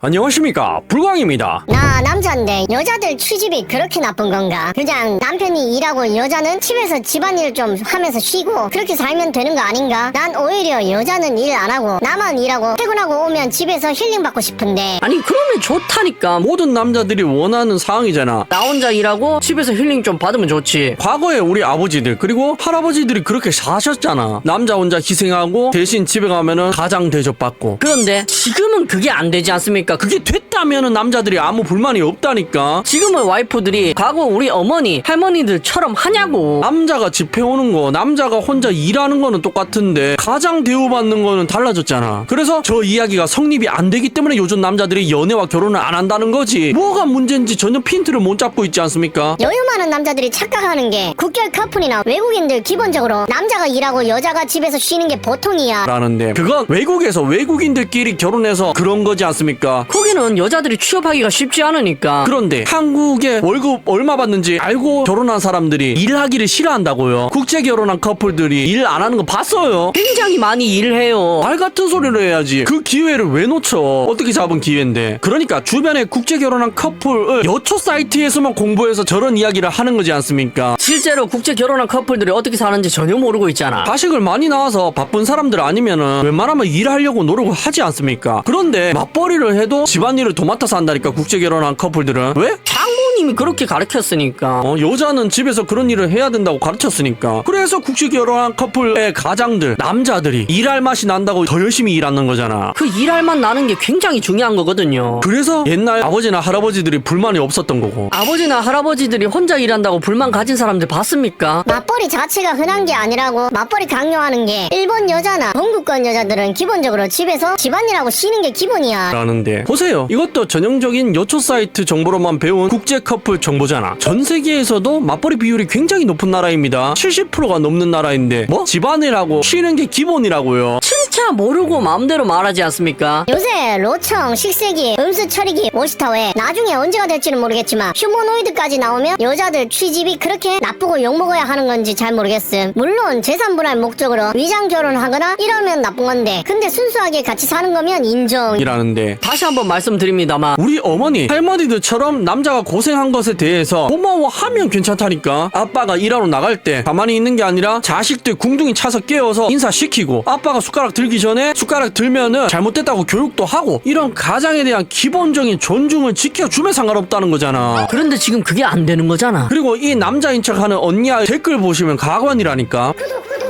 안녕하십니까, 불광입니다. 나 남자인데 여자들 취집이 그렇게 나쁜 건가? 그냥 남편이 일하고 여자는 집에서 집안일 좀 하면서 쉬고 그렇게 살면 되는 거 아닌가? 난 오히려 여자는 일 안 하고 나만 일하고 퇴근하고 오면 집에서 힐링 받고 싶은데. 아니 그러면 좋다니까. 모든 남자들이 원하는 상황이잖아. 나 혼자 일하고 집에서 힐링 좀 받으면 좋지. 과거에 우리 아버지들 그리고 할아버지들이 그렇게 사셨잖아. 남자 혼자 희생하고 대신 집에 가면은 가장 대접받고. 그런데 지금은 그게 안 되지 않습니까? 그게 됐다면은 남자들이 아무 불만이 없다니까. 지금은 와이프들이 과거 우리 어머니 할머니들처럼 하냐고. 남자가 집해오는 거, 남자가 혼자 일하는 거는 똑같은데 가장 대우받는 거는 달라졌잖아. 그래서 저 이야기가 성립이 안 되기 때문에 요즘 남자들이 연애와 결혼을 안 한다는 거지. 뭐가 문제인지 전혀 핀트를 못 잡고 있지 않습니까? 여유 많은 남자들이 착각하는 게 국결 커플이나 외국인들 기본적으로 남자가 일하고 여자가 집에서 쉬는 게 보통이야 라는데 그건 외국에서 외국인들끼리 결혼해서 그런 거지 않습니까? 거기는 여자들이 취업하기가 쉽지 않으니까. 그런데 한국에 월급 얼마 받는지 알고 결혼한 사람들이 일하기를 싫어한다고요. 국제 결혼한 커플들이 일 안 하는 거 봤어요. 굉장히 많이 일을 해요. 말 같은 소리를 해야지. 그 기회를 왜 놓쳐? 어떻게 잡은 기회인데. 그러니까 주변에 국제 결혼한 커플을 여초 사이트에서만 공부해서 저런 이야기를 하는 거지 않습니까? 실제로 국제 결혼한 커플들이 어떻게 사는지 전혀 모르고 있잖아. 자식을 많이 낳아서 바쁜 사람들 아니면은 웬만하면 일하려고 노력을 하지 않습니까? 그런데 맞벌이를 해도 집안일을 도맡아서 한다니까, 국제 결혼한 커플들은. 왜? 장모님이 그렇게 가르쳤으니까. 여자는 집에서 그런 일을 해야 된다고 가르쳤으니까. 그래서 국제 결혼한 커플의 가장들, 남자들이 일할 맛이 난다고 더 열심히 일하는 거잖아. 그 일할 맛 나는 게 굉장히 중요한 거거든요. 그래서 옛날 아버지나 할아버지들이 불만이 없었던 거고. 아버지나 할아버지들이 혼자 일한다고 불만 가진 사람들 봤습니까? 맞벌이 자체가 흔한 게 아니라고. 맞벌이 강요하는 게 일본 여자나 동구권 여자들은 기본적으로 집에서 집안일하고 쉬는 게 기본이야 라는데 보세요. 이것도 전형적인 여초 사이트 정보로만 배운 국제 커플 정보잖아. 전 세계에서도 맞벌이 비율이 굉장히 높은 나라입니다. 70%가 넘는 나라인데 뭐? 집안일하고 쉬는 게 기본이라고요. 진짜 모르고 마음대로 말하지 않습니까? 요새 로청, 식세기, 음수 처리기, 워시타워에 나중에 언제가 될지는 모르겠지만 휴머노이드까지 나오면 여자들 취집이 그렇게 나쁘고 욕먹어야 하는 건지 잘 모르겠음. 물론 재산분할 목적으로 위장 결혼하거나 이러면 나쁜 건데, 근데 순수하게 같이 사는 거면 인정. 이라는데 다시 한번 말씀드립니다만 우리 어머니, 할머니들처럼 남자가 고생한 것에 대해서 고마워하면 괜찮다니까. 아빠가 일하러 나갈 때 가만히 있는 게 아니라 자식들 궁둥이 차서 깨워서 인사시키고, 아빠가 숟가락 들기 전에 숟가락 들면은 잘못됐다고 교육도 하고, 이런 가장에 대한 기본적인 존중을 지켜주면 상관없다는 거잖아. 그런데 지금 그게 안 되는 거잖아. 그리고 이 남자인 척하는 언니야 댓글 보시면 가관이라니까.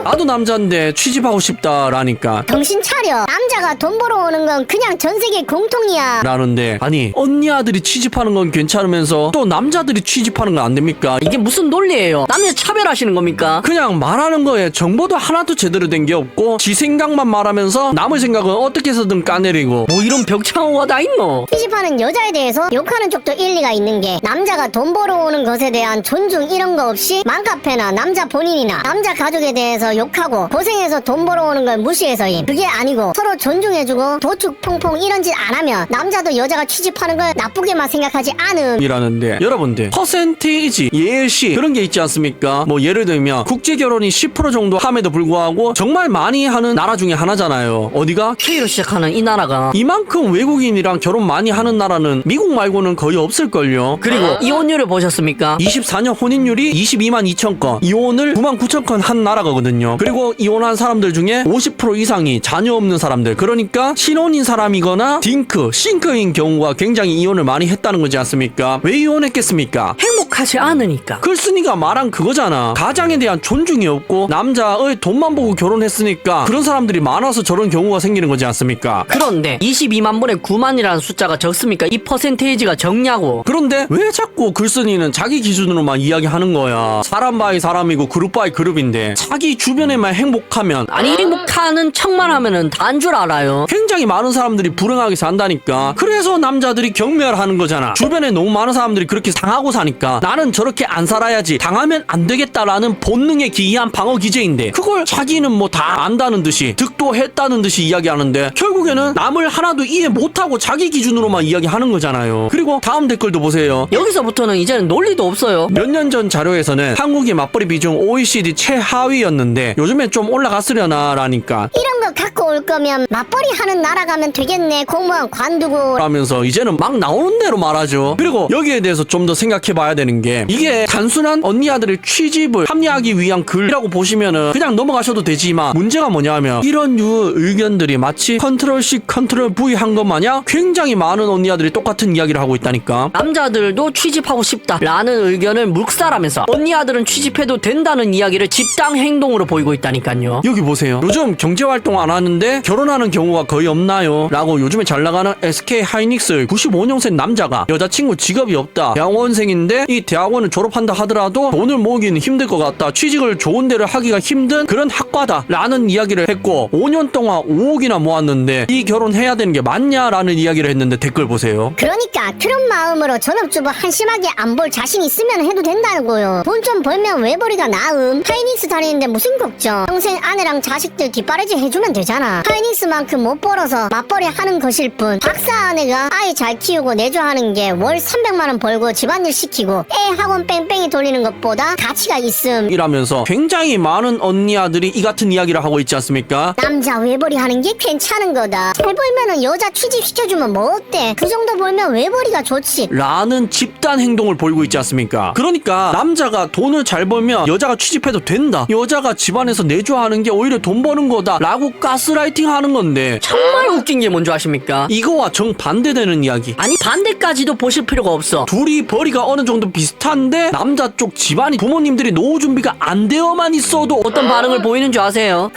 나도 남자인데 취집하고 싶다라니까. 정신 차려. 남자가 돈 벌어오는 건 그냥 전 세계 공통이야. 라는데 아니, 언니 아들이 취집하는 건 괜찮으면서 또 남자들이 취집하는 건 안 됩니까? 이게 무슨 논리예요? 남녀 차별하시는 겁니까? 그냥 말하는 거에 정보도 하나도 제대로 된 게 없고 지 생각만 말하면서 남의 생각은 어떻게 해서든 까내리고. 뭐 이런 벽창호가 다 있노? 취집하는 여자에 대해서 욕하는 쪽도 일리가 있는 게, 남자가 돈 벌어오는 것에 대한 존중 이런 거 없이 맘카페나 남자 본인이나 남자 가족에 대해서 욕하고 고생해서 돈 벌어오는 걸 무시해서임. 그게 아니고 서로 존중해주고 도축 퐁퐁 이런 짓 안 하면 남자도 여자가 취집하는 걸 나쁘게만 생각하지 않음. 이라는데 여러분들, 퍼센테이지, 예시 그런 게 있지 않습니까? 뭐 예를 들면 국제 결혼이 10% 정도 함에도 불구하고 정말 많이 하는 나라 중에 하나잖아요. 어디가? K로 시작하는 이 나라가. 이만큼 외국인이랑 결혼 많이 하는 나라는 미국 말고는 거의 없을걸요. 그리고 이혼율을 보셨습니까? 24년 혼인율이 22만 2천 건, 이혼을 9만 9천 건 한 나라거든요. 그리고 이혼한 사람들 중에 50% 이상이 자녀 없는 사람들, 그러니까 신혼인 사람이거나 딩크, 싱크인 경우가 굉장히 이혼을 많이 했다는 거지 않습니까? 왜 이혼했겠습니까? 행복하지 않으니까. 글쓴이가 말한 그거잖아. 가장에 대한 존중이 없고 남자의 돈만 보고 결혼했으니까 그런 사람들이 많아서 저런 경우가 생기는 거지 않습니까? 그런데 22만 분의 9만이라는 숫자가 적습니까? 이 퍼센테이지가 적냐고. 그런데 왜 자꾸 글쓴이는 자기 기준으로만 이야기하는 거야? 사람 바이 사람이고 그룹 바이 그룹인데 자기 주변에만 행복하면, 아니 행복하는 척만 하면은 다 한 줄 알아요. 굉장히 많은 사람들이 불행하게 산다니까. 그래서 남자들이 경멸하는 거잖아. 주변에 너무 많은 사람들이 그렇게 상하고 사니까 나는 저렇게 안 살아야지, 당하면 안 되겠다라는 본능에 기이한 방어 기제인데 그걸 자기는 뭐 다 안다는 듯이 득도 했다는 듯이 이야기하는데 결국에는 남을 하나도 이해 못하고 자기 기준으로만 이야기하는 거잖아요. 그리고 다음 댓글도 보세요. 여기서부터는 이제는 논리도 없어요. 몇 년 전 자료에서는 한국이 맞벌이 비중 OECD 최하위였는데 요즘엔 좀 올라갔으려나 라니까 이런 거 갖고 올 거면 맞벌이 하는 나라 가면 되겠네. 공무원 관두고. 하면서 이제는 막 나오는 대로 말하죠. 그리고 여기에 대해서 좀 더 생각해 봐야 되는 게 이게 단순한 언니 아들의 취집을 합리화하기 위한 글이라고 보시면은 그냥 넘어가셔도 되지만 문제가 뭐냐면 이런 류 의견들이 마치 컨트롤 C 컨트롤 V 한 것 마냥 굉장히 많은 언니 아들이 똑같은 이야기를 하고 있다니까. 남자들도 취집하고 싶다라는 의견을 묵살하면서 언니 아들은 취집해도 된다는 이야기를 집단 행동으로 보이고 있다니까요. 여기 보세요. 요즘 경제활동 안 하는데 결혼하는 경우가 거의 없나요? 라고 요즘에 잘 나가는 SK 하이닉스 95년생 남자가 여자친구 직업이 없다, 대학원생인데 이 대학원을 졸업한다 하더라도 돈을 모으기는 힘들 것 같다, 취직을 좋은 데를 하기가 힘든 그런 학과다 라는 이야기를 했고 5년 동안 5억이나 모았는데 이 결혼해야 되는 게 맞냐라는 이야기를 했는데 댓글 보세요. 그러니까 그런 마음으로 전업주부 한심하게 안 볼 자신 있으면 해도 된다고요. 돈 좀 벌면 외벌이가 나음. 하이닉스 다니는데 무슨 걱정. 평생 아내랑 자식들 뒷바라지 해주면 되잖아. 하이닉스만큼 못 벌어서 맞벌이 하는 것일 뿐 박사 아내가 아이 잘 키우고 내조하는 게 월 300만원 벌고 집안일 시키고 애 학원 뺑뺑이 돌리는 것보다 가치가 있음. 이라면서 굉장히 많은 언니 아들이 이 같은 이야기를 하고 있지 않습니까? 남자 외벌이 하는 게 괜찮은 거다. 잘 벌면은 여자 취직시켜주면 뭐 어때? 그 정도 벌면 외벌이가 좋지. 라는 집단 행동을 보이고 있지 않습니까? 그러니까 남자가 돈을 잘 벌면 여자가 취직해도 된다, 여자가 집안에서 내조하는 게 오히려 돈 버는 거다 라고 가스라이팅 하는 건데 정말 웃긴 게 뭔지 아십니까? 이거와 정반대되는 이야기. 아니 반대까지도 보실 필요가 없어. 둘이 벌이가 어느 정도 비슷한데 남자 쪽 집안이 부모님들이 노후 준비가 안 되어만 있어도 어떤 반응을 보이는 줄 아세요?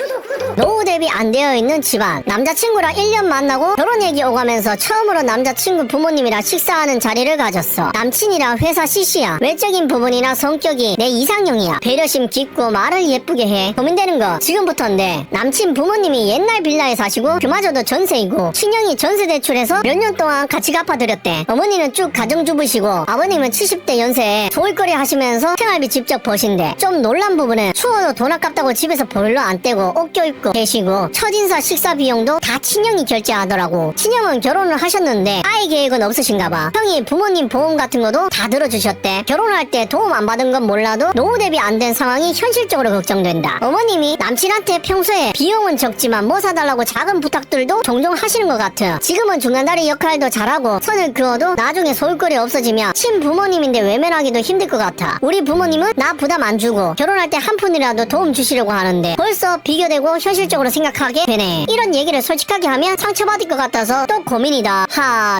노후 대비 안 되어 있는 집안. 남자친구랑 1년 만나고 결혼 얘기 오가면서 처음으로 남자친구 부모님이랑 식사하는 자리를 가졌어. 남친이랑 회사 CC야. 외적인 부분이나 성격이 내 이상형이야. 배려심 깊고 말을 예쁘게 해. 고민되는 거 지금부터인데 남친 부모님이 옛날 빌라에 사시고 그마저도 전세이고 친형이 전세 대출해서 몇 년 동안 같이 갚아드렸대. 어머니는 쭉 가정주부시고 아버님은 70대 연세에 소일거리 하시면서 생활비 직접 버신대. 좀 놀란 부분은 추워도 돈 아깝다고 집에서 보일러 안 떼고 옷 껴입고 계시고 첫인사 식사 비용도 다 친형이 결제하더라고. 친형은 결혼을 하셨는데 아이 계획은 없으신가 봐. 형이 부모님 보험 같은 것도 다 들어주셨대. 결혼할 때 도움 안 받은 건 몰라도 노후 대비 안 된 상황이 현실적으로 걱정된다. 어머님이 남친한테 평소에 비용은 적지만 뭐 사달라고 작은 부탁들도 종종 하시는 것 같아. 지금은 중간다리 역할도 잘하고 선을 그어도 나중에 소일거리 없어지면 친부모님인데 외면하기도 힘들 것 같아. 우리 부모님은 나 부담 안 주고 결혼할 때 한 푼이라도 도움 주시려고 하는데 벌써 비교되고 현실적으로 생각하게 되네. 이런 얘기를 솔직하게 하면 상처받을 것 같아서 또 고민이다.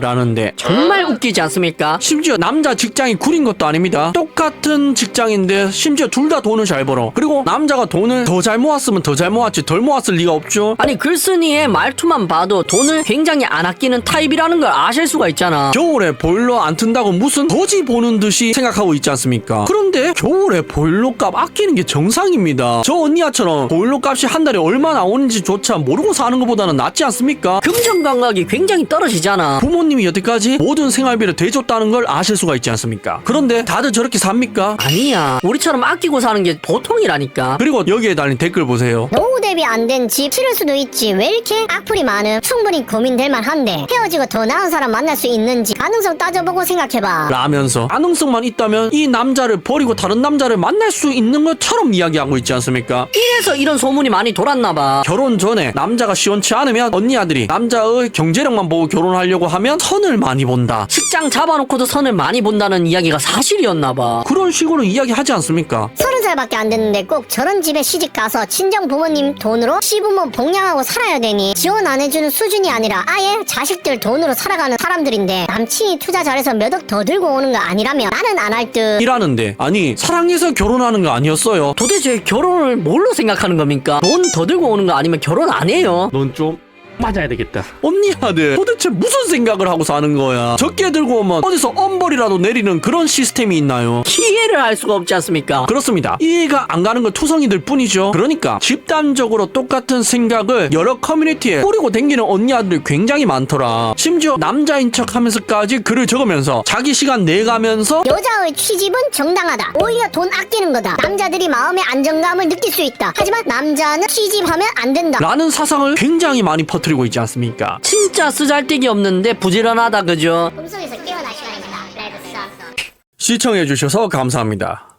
라는데 정말 웃기지 않습니까? 심지어 남자 직장이 구린 것도 아닙니다. 똑같은 직장인데 심지어 둘 다 돈을 잘 벌어. 그리고 남자가 돈을 더 잘 모았으면 더 잘 모았지 덜 모았을 리가 없죠. 아니 글쓴이의 말투만 봐도 돈을 굉장히 안 아끼는 타입이라는 걸 아실 수가 있잖아. 겨울에 보일러 안 튼다고 무슨 거지 보는 듯이 생각하고 있지 않습니까? 그런데 겨울에 보일러값 아끼는 게 정상입니다. 저 언니야처럼 보일러값이 한 달에 얼마 나오는지조차 모르고 사는 것보다는 낫지 않습니까? 금전 감각이 굉장히 떨어지잖아. 부모님이 여태까지 모든 생활비를 대줬다는 걸 아실 수가 있지 않습니까? 그런데 다들 저렇게 삽니까? 아니야. 우리처럼 아끼고 사는 게 보통이라니까. 그리고 여기에 달린 댓글 보세요. 노후 대비 안 된 집 치를 수도 있지. 왜 이렇게 악플이 많음? 충분히 고민될 만한데 헤어지고 더 나은 사람 만날 수 있는지 가능성 따져보고 생각해봐. 라면서 가능성만 있다면 이 남자를 버리고 다른 남자를 만날 수 있는 것처럼 이야기하고 있지 않습니까? 이래서 이런 소문이 많이 돌았나봐. 결혼 전에 남자가 시원치 않으면 언니 아들이 남자의 경제력만 보고 결혼하려고 하면 선을 많이 본다, 식장 잡아놓고도 선을 많이 본다는 이야기가 사실이었나봐. 그런 식으로 이야기하지 않습니까? 30살밖에 안 됐는데 꼭 저런 집에 시집가서 친정 부모님 돈으로 시부모 복양하고 살아야 되니 지원 안 해주는 수준이 아니라 아예 자식들 돈으로 살아가는 사람들인데 남친이 투자 잘해서 몇 억 더 들고 오는 거 아니라면 나는 안 할 듯. 이라는데 아니 사랑해서 결혼하는 거 아니었어요? 도대체 결혼을 뭘로 생각하는 겁니까? 돈 더 들고 오는 거 아니면 결혼 안 해요? 넌 좀 맞아야 되겠다. 언니아들 도대체 무슨 생각을 하고 사는 거야? 적게 들고 오면 어디서 엄벌이라도 내리는 그런 시스템이 있나요? 이해를 할 수가 없지 않습니까? 그렇습니다. 이해가 안 가는 건 투성이들 뿐이죠. 그러니까 집단적으로 똑같은 생각을 여러 커뮤니티에 뿌리고 댕기는 언니아들이 굉장히 많더라. 심지어 남자인 척 하면서까지 글을 적으면서 자기 시간 내가면서 여자의 취집은 정당하다. 오히려 돈 아끼는 거다. 남자들이 마음의 안정감을 느낄 수 있다. 하지만 남자는 취집하면 안 된다. 라는 사상을 굉장히 많이 퍼뜨리고 있지 않습니까? 진짜 쓰잘데기 없는데 부지런하다, 그죠? 꿈속에서 깨어날 시간입니다. 레드썬. 시청해주셔서 감사합니다.